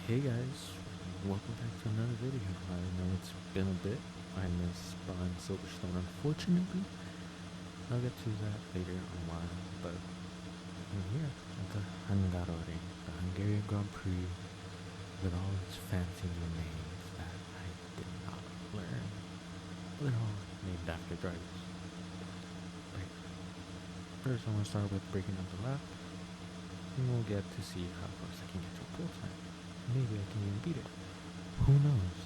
Hey guys, welcome back to another video. I know it's been a bit. I missed Spawn Silverstone unfortunately. I'll get to that later on why, but I'm here at the Hungaroring, the Hungarian Grand Prix with all its fancy new names that I did not learn. But they're all named after drivers. Right. First I'm gonna start with breaking up the lap and we'll get to see how close I can get to a pole time. Maybe I can even beat it. Who knows?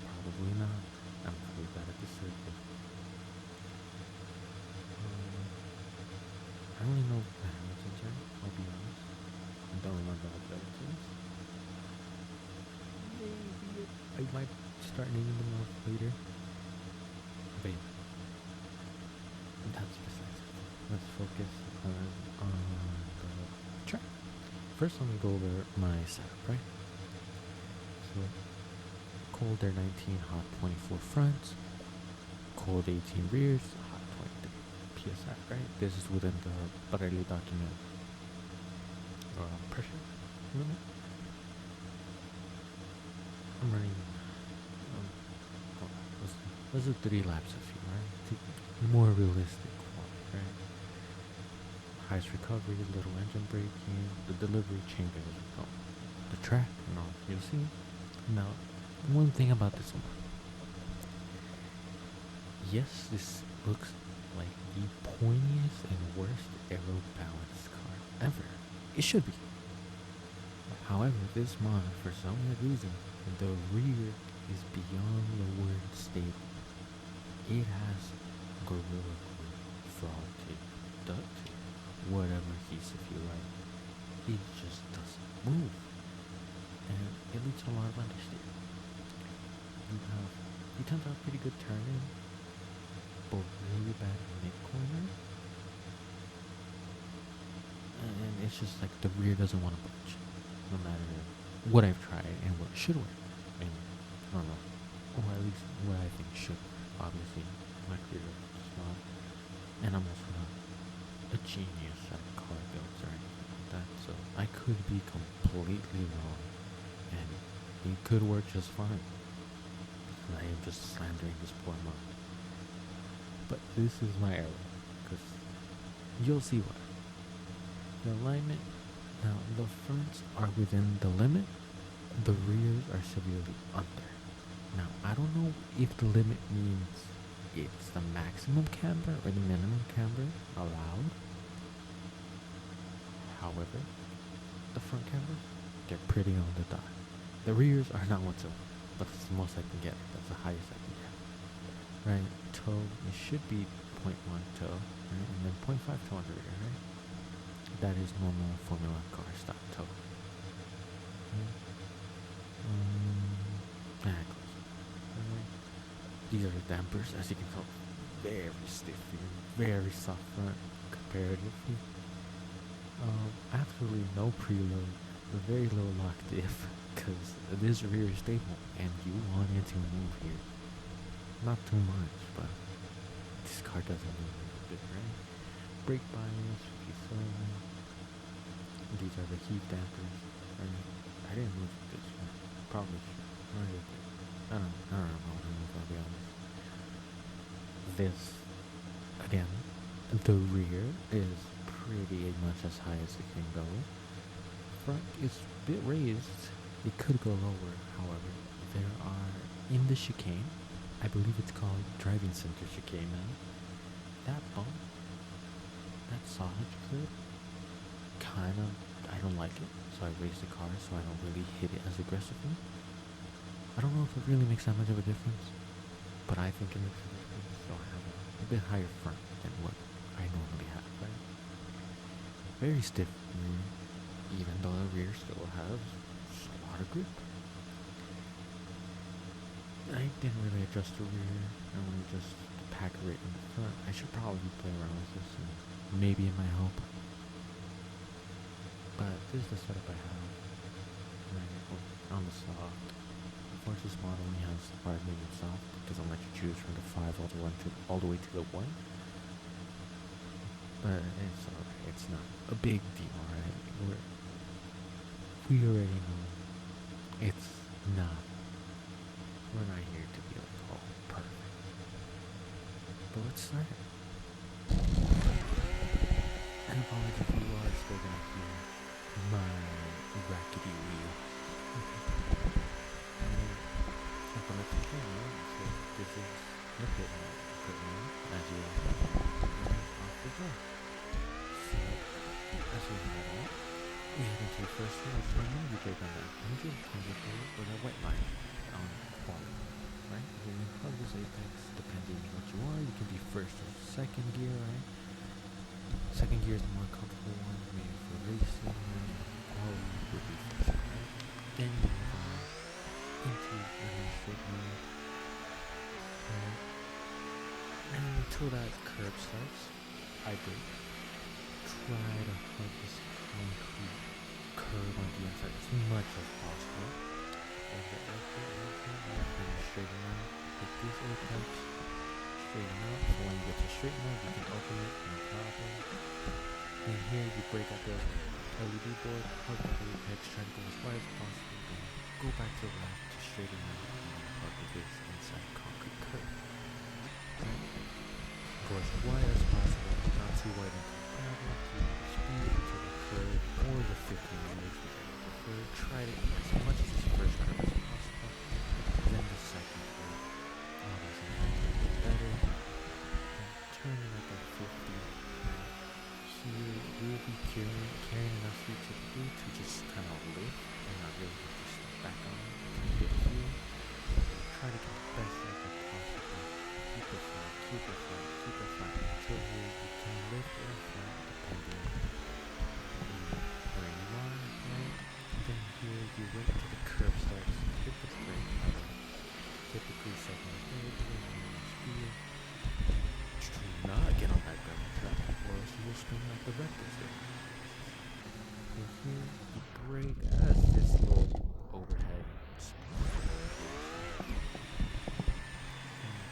Probably not. I'm pretty bad at the circuit. I only know the Hamilton turn, I'll be honest. I don't remember all the other turns. Maybe I might start naming them off later. But yeah, that's besides it. Let's focus on the track. First, let me go over my setup, right? So, cold air 19, hot 24 fronts, cold 18 rears, hot 23 psi, right? This is within the Pirelli document pressure limit. I'm running, let's do 3 laps of fuel, right? More realistic one, right? Highest recovery, little engine braking, the delivery chamber, the track, and all. You'll see. Now, one thing about this one. Yes, this looks like the pointiest and worst aero balanced car ever. It should be. However, this mod, for some weird reason, the rear is beyond the word stable. It has Gorilla Glue, frog tape, duct tape, whatever adhesive you like. It just doesn't move. And it leads to a lot of understeer. You tend to have pretty good turn-in, but really bad mid-corner. And it's just like the rear doesn't want to budge, no matter what I've tried and what should work. And I don't know, or at least what I think should. Obviously, my career is not, and I'm also not a genius at car builds or anything like that, so I could be completely wrong, and it could work just fine. And I am just slandering this poor mod. But this is my error, because you'll see why. The alignment, now the fronts are within the limit, the rears are severely under. Now, I don't know if the limit means it's the maximum camber or the minimum camber allowed. However, the front cambers, they're pretty on the dot. The rears are not whatsoever, but it's the most I can get. That's the highest I can get. Right? Toe, it should be 0.1 toe, right? And then 0.5 toe on the rear, right? That is normal Formula car stock toe. These are the dampers, as you can tell, very stiff here, very soft front comparatively. Absolutely no preload, very low lock diff, because this rear is stable and you want it to move here. Not too much, but this car doesn't move a bit, right? Brake bias, 57. These are the heat dampers. I didn't move this one. Probably should. I don't know what I move, I'll be honest. This, again, the rear is pretty much as high as it can go. Front is a bit raised. It could go lower, however. There are, in the chicane, I believe it's called driving center chicane now. That bump, that sausage clip, kind of, I don't like it. So I raised the car so I don't really hit it as aggressively. I don't know if it really makes that much of a difference, but I think it makes a difference. So I have a bit higher front than what I normally have, right? Very stiff rear, even though the rear still has a lot of grip. I didn't really adjust the rear. I only just pack right in the front. I should probably play around with this and maybe it might help. But this is the setup I have. On the soft. Of course, this model only has 5 medium soft. It doesn't let you choose from the 5 all the way to the 1. But it's alright. It's not a big deal, right? We already know It's not. We're not here to be like all perfect. But let's start. And apologies if you are still gonna hear my rackety wheel. But let's begin. So this is the pit equipment as you off we go. So as we head up, we head into the first one. You break on that 100 goal or that white line on quality. Right? You're in Hungarian Apex, depending on what you are. You can be first or second gear, right? Second gear is the more comfortable one, maybe for racing, quality would be first, right? Then you move on into administrative mode, right? And until that curb starts, I brake. Try to hug this concrete curve on the inside as much as possible. Straighten out with this apex, straighten out. So when you get to straighten out, you can open it, no problem. And here you break out the LED board, hug that apex, try to go as wide as possible. Then go back to the left to straighten out and then hug this inside concrete curve. Right? Go as wide as possible, not too wide into the gravel, keep the speed into the curve or the 15 meters, which I prefer. Try to get as much as this first curve as possible. Then the second curve, obviously a little bit better. And turning at that 50, right? Here we'll be carrying enough speed typically to just kind of lift and not really get your stuff back on. Get here, try to get the best level possible. Keep it flat, keep it flat, keep it flat until here you can lift or flat depending on where you are, right? Then here you wait till the curve starts, hit the brake pedal. Typically second or third, speed. Do not get on that gravel track or else you will spin like the rectus did. And here you brake as this little overhead spot.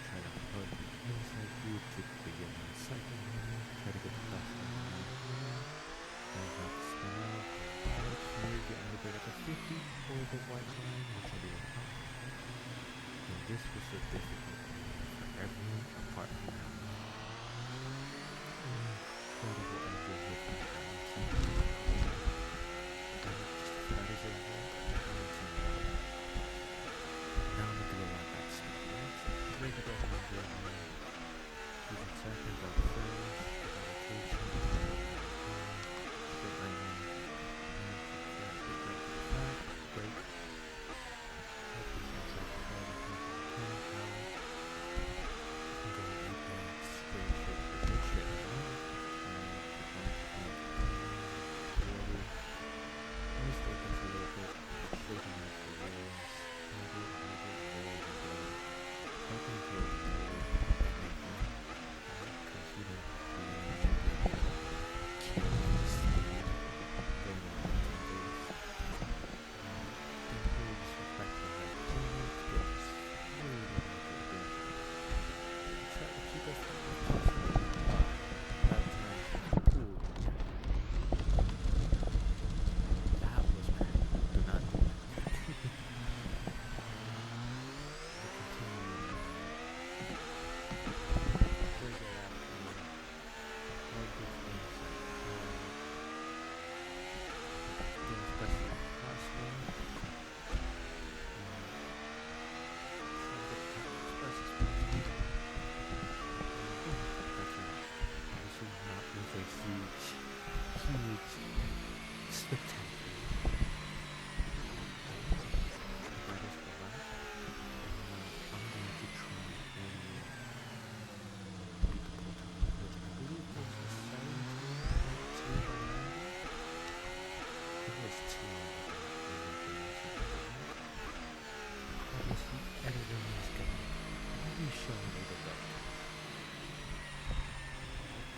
Try to hug the inside view, typically get on the second one, try to get the best one. Then have to spin out, right here, get on the brake at the 50 or the white line, whichever you're comfortable. And this was the difficult for everyone apart from me. Incredible angle with the ground. That is a walk now I'm going to go like that speed, right? So break it up and go ahead. Keep it second, go first, get the rotation, straight line in, back, break. Help this inside the ball, turn power. Go apex, straight,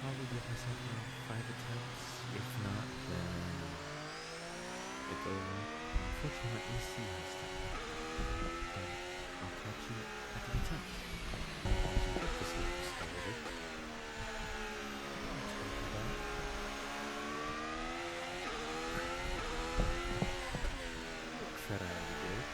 Probably give myself around 5 attempts. If not, then it's over. Unfortunately, my AC has stopped. But I'll catch you at the attempt. Get this one started. Let's go for that. Look that I did.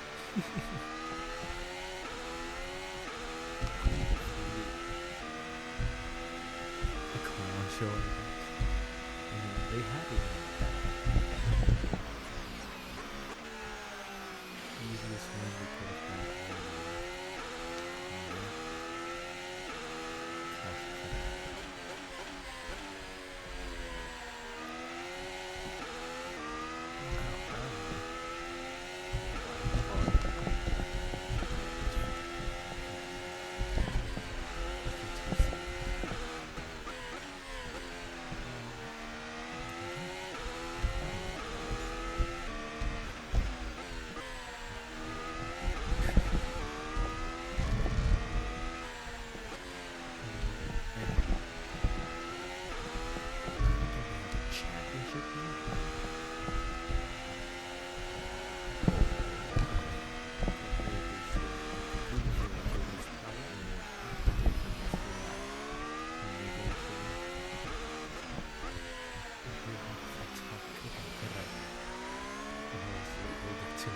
too.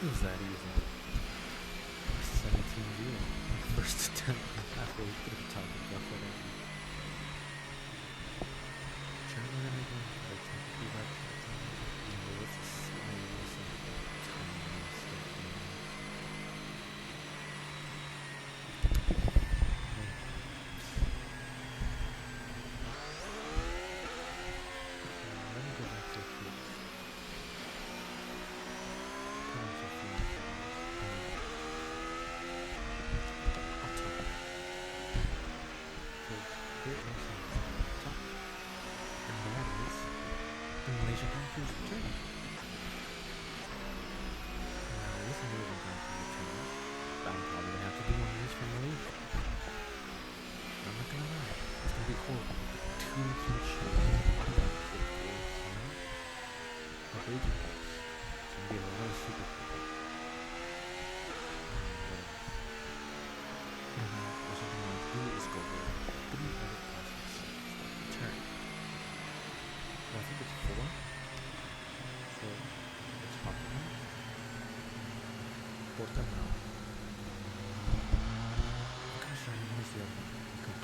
It was that easy. 17-0. First attempt halfway through talking about whatever. Try to learn again. Like, technically, that's it's a slight tiny mistake. Let me go back to the field.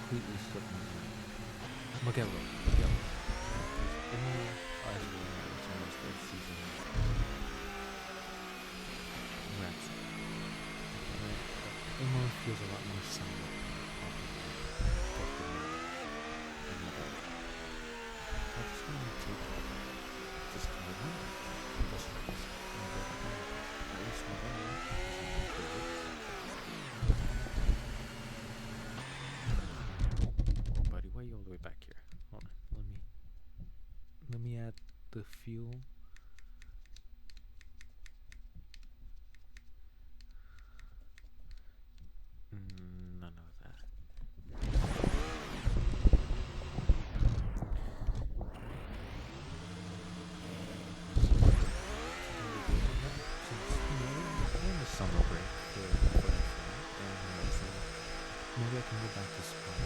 Completely slipped my mind. Magello. Emma Osborne, which I was this season. Rats. Emma feels a lot more solid. I just want to take this card out. At least Magello is one of my favorites. Why are you all the way back here? Hold on, let me add the fuel. None of that. We're in the summer break for maybe I can go back to spot.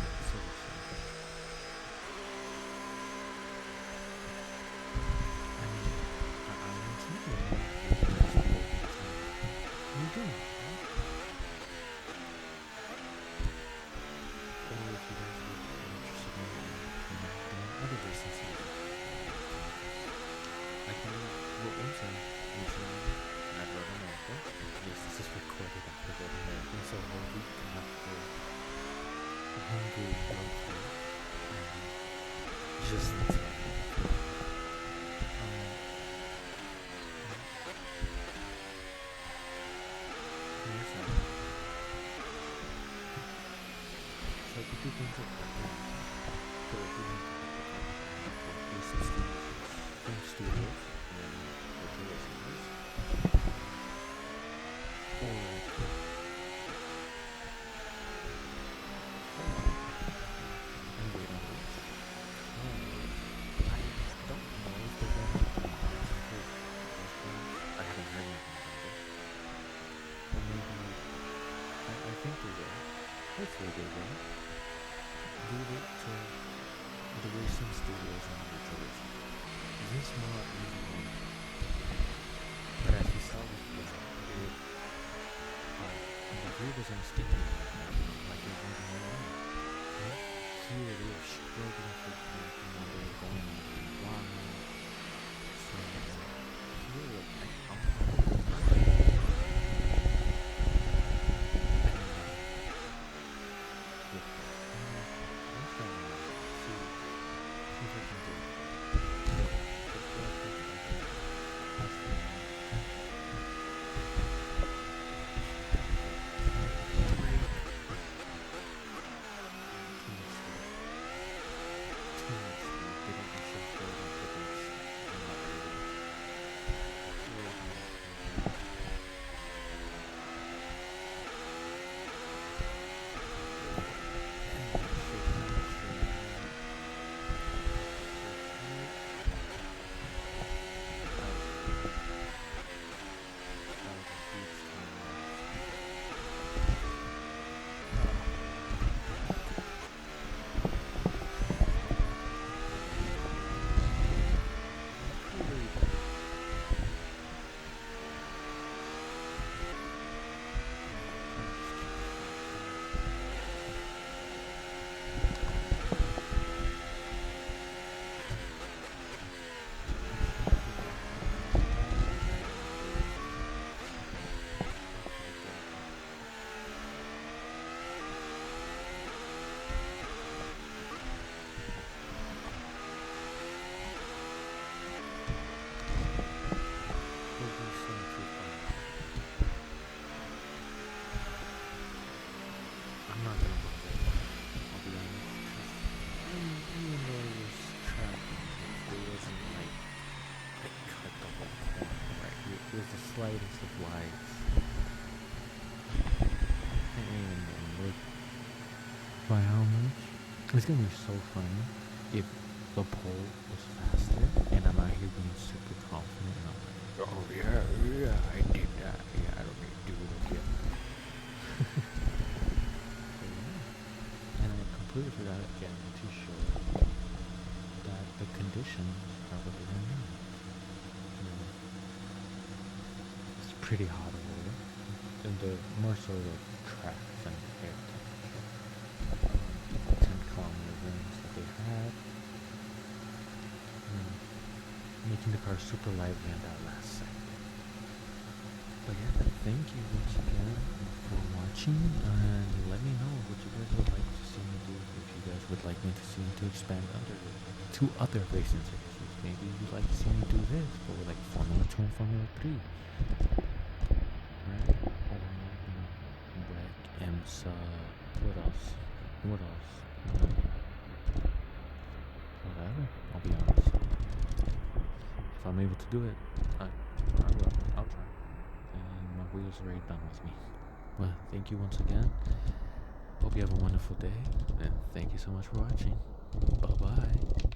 Just in time. So if you think of film studios hopefully they will leave it to the racing studios in New Jersey. This is more easy one. But as you saw with the grid is unstable, like it was in the here they were struggling for grip and they were going on the line. So here It's gonna be so funny if the pole was faster and I'm out here being super confident and I'm like, oh yeah, yeah, I did that. Yeah, I don't need to do it again. But yeah. And I completely forgot again to show that the conditions are what they're gonna be. You know, it's pretty hot over there. And the more so the tracks and the air temperature. 10-kilometer winds that they had. Making the car super lively on that last second. But yeah, thank you once again for watching, and let me know what you guys would like to see me do. If you guys would like me to see me to expand to other racing series. Maybe you'd like to see me do this, but with like Formula 2 and Formula 3. Right? Or, Breck, IMSA, what else? What else? Whatever, I'll be honest. If I'm able to do it, I will. I'll try. And my wheels are already done with me. Well, thank you once again. Hope you have a wonderful day. And thank you so much for watching. Bye-bye.